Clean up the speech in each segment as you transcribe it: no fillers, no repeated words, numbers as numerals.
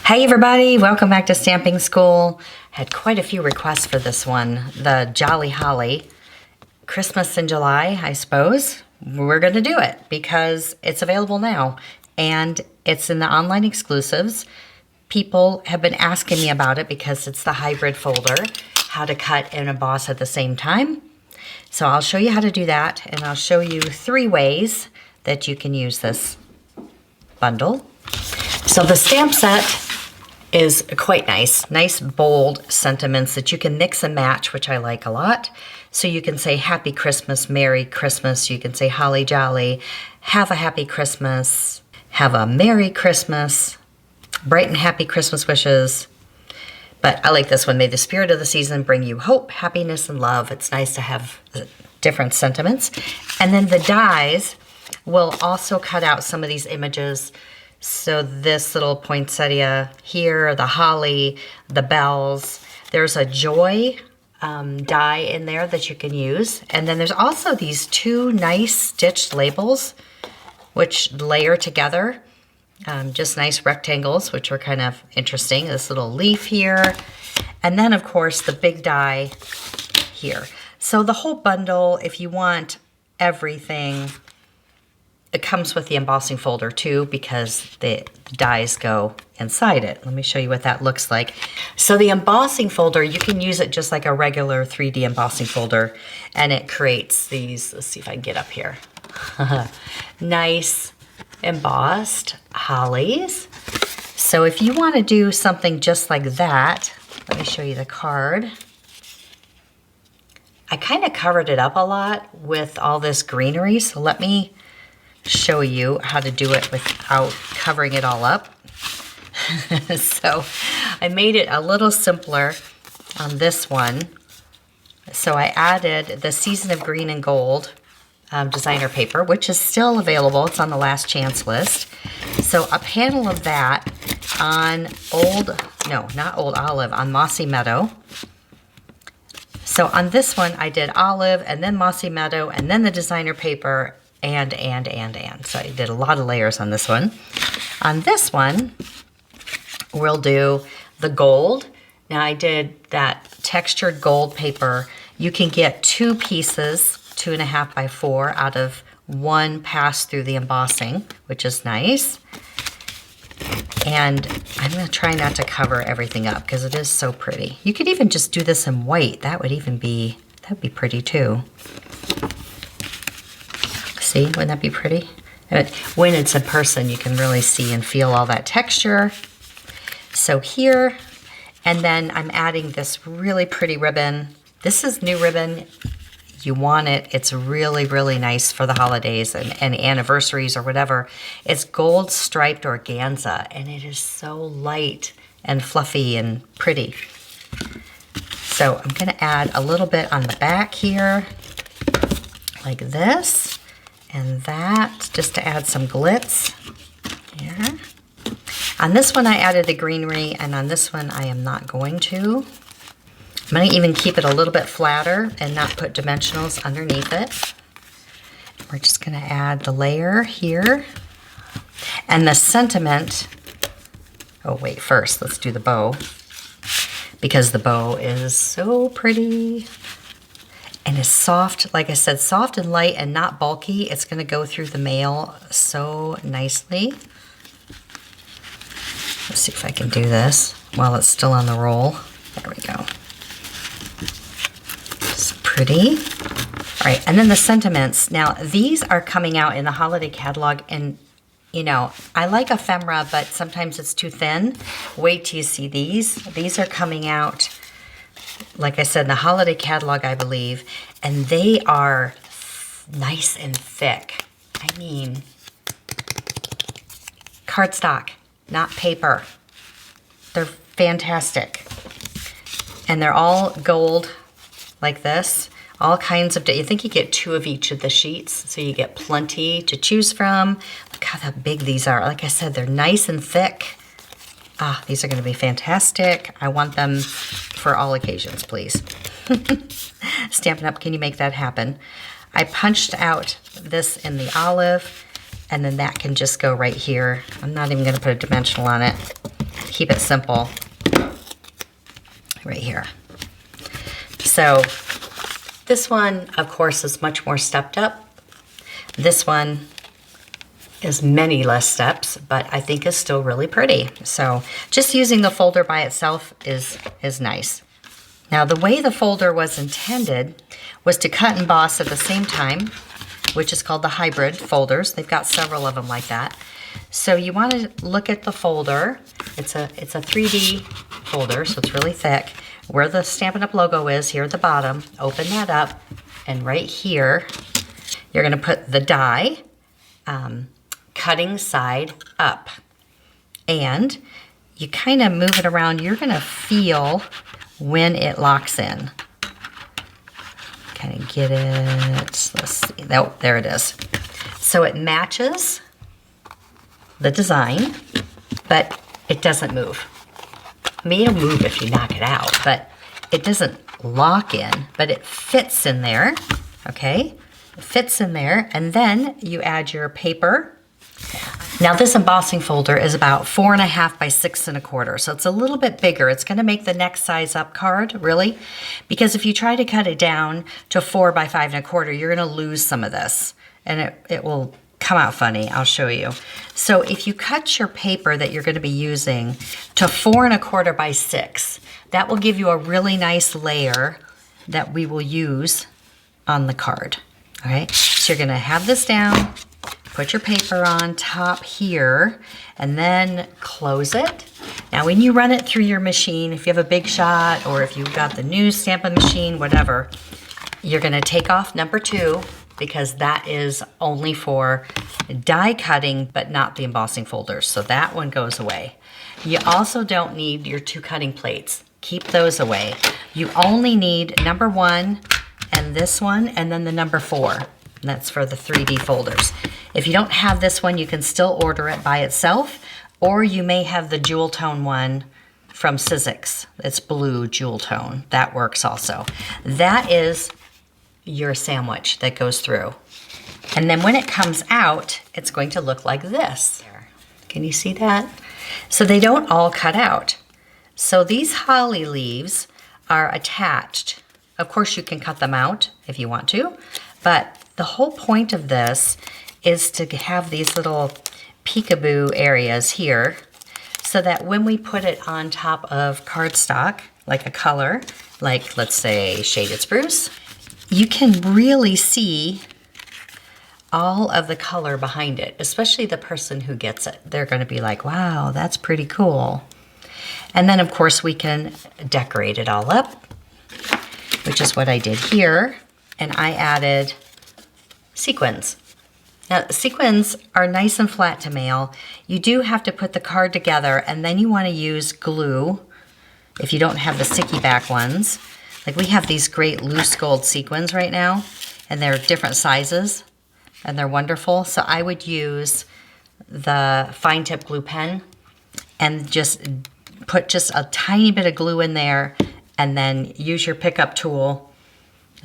Hey everybody, welcome back to Stamping School. Had quite a few requests for this one, the Jolly Holly. Christmas in July, I suppose. We're gonna do it because it's available now and it's in the online exclusives. People have been asking me about it because it's the hybrid folder, how to cut and emboss at the same time. So I'll show you how to do that, and I'll show you 3 ways that you can use this bundle. So the stamp set is quite nice. Nice, bold sentiments that you can mix and match, which I like a lot. So you can say Happy Christmas, Merry Christmas. You can say Holly Jolly, have a Happy Christmas, have a Merry Christmas, bright and happy Christmas wishes. But I like this one. May the spirit of the season bring you hope, happiness, and love. It's nice to have different sentiments. And then the dies will also cut out some of these images. So this little poinsettia here, the holly, the bells. There's a joy die in there that you can use. And then there's also these 2 nice stitched labels, which layer together. Just nice rectangles, which are kind of interesting. This little leaf here. And then, of course, the big die here. So the whole bundle, if you want everything, it comes with the embossing folder too, because the dies go inside it. Let me show you what that looks like. So the embossing folder, you can use it just like a regular 3D embossing folder, and it creates these, let's see if I can get up here, nice embossed hollies. So if you want to do something just like that, let me show you the card. I kind of covered it up a lot with all this greenery, so let me show you how to do it without covering it all up. So I made it a little simpler on this one. So I added the Season of Green and Gold designer paper, which is still available. It's on the last chance list. So a panel of that on on Mossy Meadow. So on this one, I did olive and then Mossy Meadow and then the designer paper and. So I did a lot of layers on this one. On this one, we'll do the gold. Now I did that textured gold paper. You can get 2 pieces, 2.5 by 4 out of 1 pass through the embossing, which is nice. And I'm gonna try not to cover everything up because it is so pretty. You could even just do this in white. That would be pretty too. See, wouldn't that be pretty? When it's in person, you can really see and feel all that texture. So here, and then I'm adding this really pretty ribbon. This is new ribbon. You want it. It's really, really nice for the holidays and anniversaries or whatever. It's gold striped organza, and it is so light and fluffy and pretty. So I'm gonna add a little bit on the back here, like this. And that, just to add some glitz here. On this one, I added the greenery, and on this one, I am not going to. I'm going to even keep it a little bit flatter and not put dimensionals underneath it. We're just going to add the layer here. And the sentiment, oh wait, first, let's do the bow, because the bow is so pretty. And it's soft, like I said, soft and light and not bulky. It's gonna go through the mail so nicely. Let's see if I can do this while it's still on the roll. There we go. It's pretty. All right, and then the sentiments. Now, these are coming out in the holiday catalog, and you know, I like ephemera, but sometimes it's too thin. Wait till you see these. These are coming out, like I said, in the holiday catalog, I believe, and they are nice and thick. I mean, cardstock, not paper. They're fantastic. And they're all gold like this. All kinds of, you think you get 2 of each of the sheets, so you get plenty to choose from. Look how big these are. Like I said, they're nice and thick. Ah, these are gonna be fantastic. I want them for all occasions, please. Stampin' Up, can you make that happen? I punched out this in the olive, and then that can just go right here. I'm not even gonna put a dimensional on it. keep it simple right here. So this one, of course, is much more stepped up. This one is many less steps, but I think is still really pretty. So just using the folder by itself is nice. Now the way the folder was intended was to cut and emboss at the same time, which is called the hybrid folders. They've got several of them like that. So you want to look at the folder. It's a 3D folder, so it's really thick. Where the Stampin' Up! Logo is, here at the bottom, open that up, and right here, you're going to put the die cutting side up. And you kind of move it around. You're going to feel when it locks in. Kind of get it. Let's see. Oh, there it is. So it matches the design, but it doesn't move. I mean, it'll move if you knock it out, but it doesn't lock in, but it fits in there, okay? It fits in there, and then you add your paper. Now this embossing folder is about 4.5 by 6.25, so it's a little bit bigger. It's gonna make the next size up card, really, because if you try to cut it down to 4 by 5.25, you're gonna lose some of this, and it will come out funny. I'll show you. So if you cut your paper that you're gonna be using to 4.25 by 6, that will give you a really nice layer that we will use on the card, all right? So you're gonna have this down, put your paper on top here, and then close it. Now when you run it through your machine, if you have a Big Shot or if you've got the new Stampin' machine, whatever, you're gonna take off number 2 because that is only for die cutting, but not the embossing folders. So that one goes away. You also don't need your 2 cutting plates. Keep those away. You only need number 1 and this one, and then the number 4. And that's for the 3D folders. If you don't have this one, you can still order it by itself, or you may have the jewel tone one from Sizzix. It's blue jewel tone. That works also. That is your sandwich that goes through. And then when it comes out, it's going to look like this. Can you see that? So they don't all cut out. So these holly leaves are attached. Of course, you can cut them out if you want to, but the whole point of this is to have these little peekaboo areas here so that when we put it on top of cardstock, like a color, like let's say Shaded Spruce, you can really see all of the color behind it, especially the person who gets it. They're going to be like, wow, that's pretty cool. And then of course we can decorate it all up, which is what I did here. And I added sequins. Now sequins are nice and flat to mail. You do have to put the card together, and then you want to use glue if you don't have the sticky back ones. Like we have these great loose gold sequins right now, and they're different sizes, and they're wonderful. So I would use the fine tip glue pen and just put just a tiny bit of glue in there, and then use your pickup tool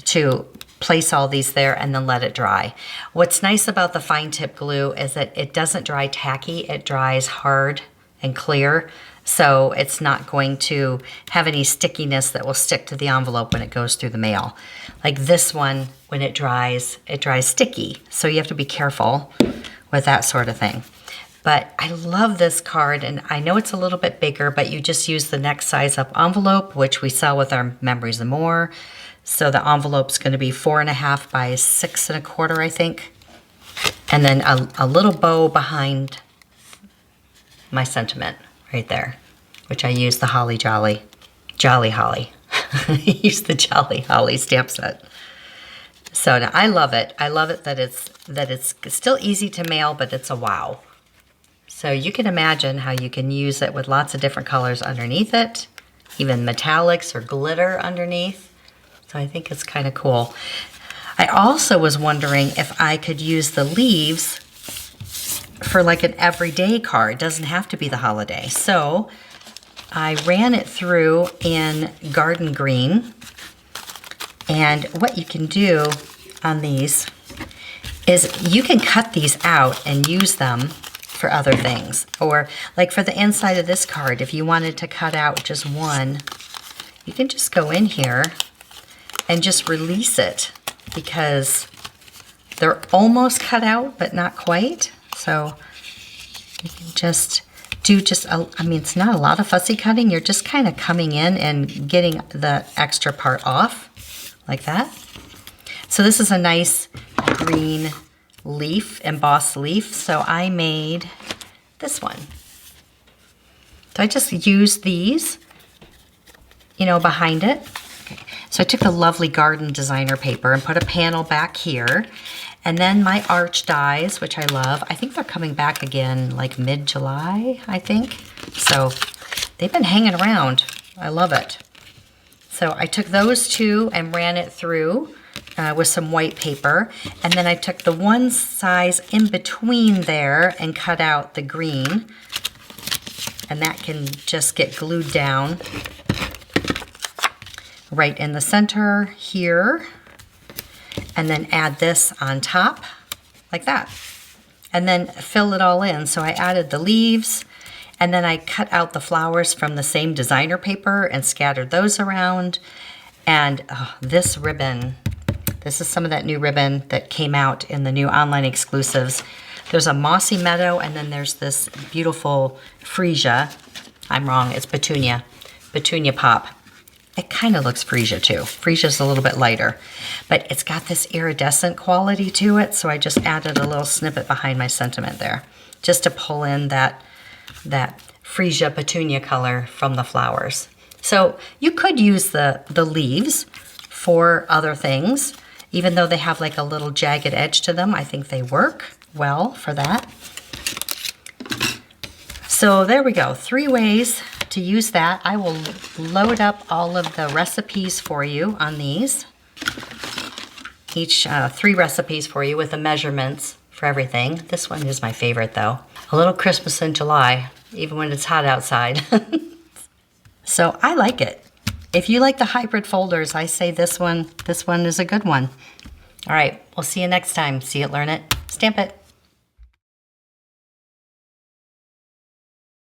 to place all these there and then let it dry. What's nice about the fine tip glue is that it doesn't dry tacky, it dries hard and clear. So it's not going to have any stickiness that will stick to the envelope when it goes through the mail. Like this one, when it dries sticky. So you have to be careful with that sort of thing. But I love this card, and I know it's a little bit bigger, but you just use the next size up envelope, which we sell with our Memories and More. So the envelope's gonna be 4.5 by 6.25, I think. And then a little bow behind my sentiment right there, which I use the Jolly Holly. I use the Jolly Holly stamp set. So now I love it. I love it that it's still easy to mail, but it's a wow. So you can imagine how you can use it with lots of different colors underneath it, even metallics or glitter underneath. So I think it's kind of cool. I also was wondering if I could use the leaves for like an everyday card. It doesn't have to be the holiday. So I ran it through in garden green. And what you can do on these is you can cut these out and use them for other things. Or like for the inside of this card, if you wanted to cut out just one, you can just go in here and just release it because they're almost cut out, but not quite. So you can just do I mean, it's not a lot of fussy cutting. You're just kind of coming in and getting the extra part off like that. So this is a nice green leaf, embossed leaf. So I made this one. So I just used these, you know, behind it. Okay. So I took the lovely garden designer paper and put a panel back here. And then my arch dies, which I love. I think they're coming back again like mid-July, I think. So they've been hanging around. I love it. So I took those two and ran it through with some white paper. And then I took the one size in between there and cut out the green. And that can just get glued down right in the center here. And then add this on top like that. And then fill it all in. So I added the leaves and then I cut out the flowers from the same designer paper and scattered those around. And this ribbon, this is some of that new ribbon that came out in the new online exclusives. There's a mossy meadow and then there's this beautiful freesia. I'm wrong, it's petunia pop. It kind of looks freesia too. Freesia's a little bit lighter, but it's got this iridescent quality to it, so I just added a little snippet behind my sentiment there, just to pull in that freesia petunia color from the flowers. So you could use the leaves for other things, even though they have like a little jagged edge to them. I think they work well for that. So there we go, 3 ways to use that. I will load up all of the recipes for you on these. Each 3 recipes for you with the measurements for everything. This one is my favorite though. A little Christmas in July, even when it's hot outside. So I like it. If you like the hybrid folders, I say this one is a good one. All right, we'll see you next time. See it, learn it, stamp it.